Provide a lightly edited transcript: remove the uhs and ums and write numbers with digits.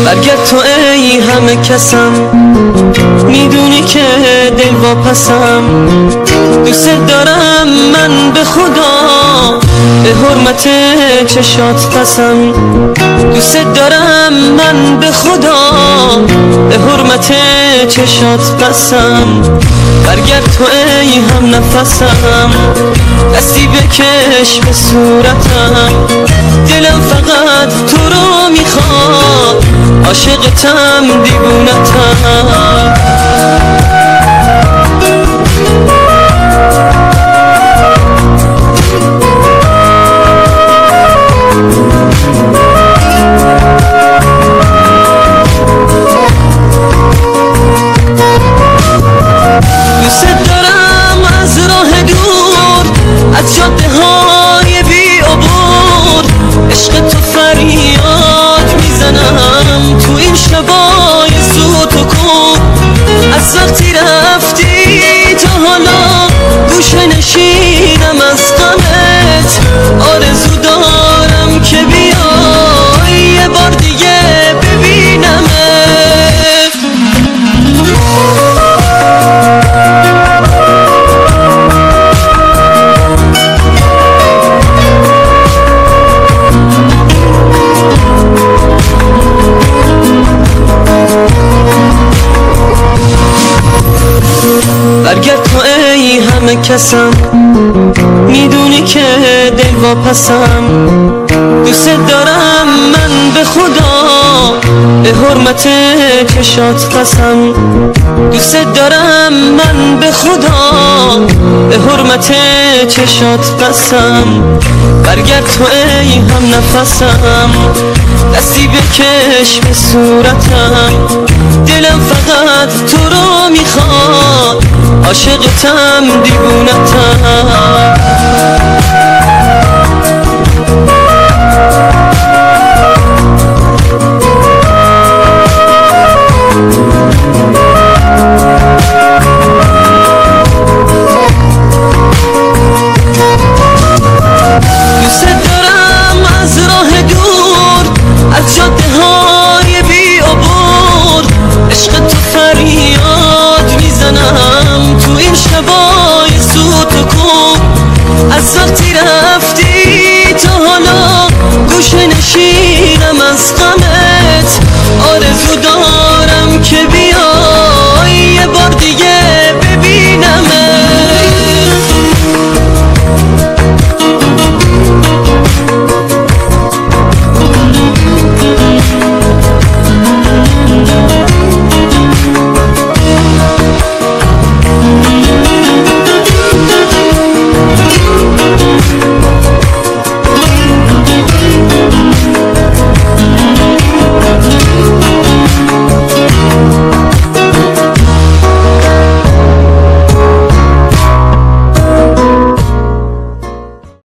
برگرد تو ای همه کسم، میدونی که دل واپسم. دوست دارم من به خدا، به حرمت چشات پسم. دوست دارم من به خدا، به حرمت چشات پسم. برگرد تو ای هم نفسم، دستی بکش به صورتم. دلم فقط تو رو میخواد، عاشقتم دیوونتم. دوست دارم از راه دور، از جاده های بی عبور، عشق تو فریاد میزنم تو این شبای سوت و کور. از وقتی رفتی تا حالا گوشه نشینم از غمت. آرزو دارم که بیای یه بار دیگه ببینمت. برگرد تو ای همه کسم، میدونی که دل واپسم. دوست دارم من به خدا، به حرمت چشات قسم. دوست دارم من به خدا، به حرمت چشات قسم. برگرد تو ای هم نفسم، دستی بکش به صورتم. دلم فقط تو رو میخواد، عاشقتم دیوونتم. دوست دارم از راه دور، از جاده های بی عبور، عشق تو فریاد میزنم تو این شبای سوت و کور. از وقتی رفتی تا حالا گوشه نشینم از غمت. آرزو دارم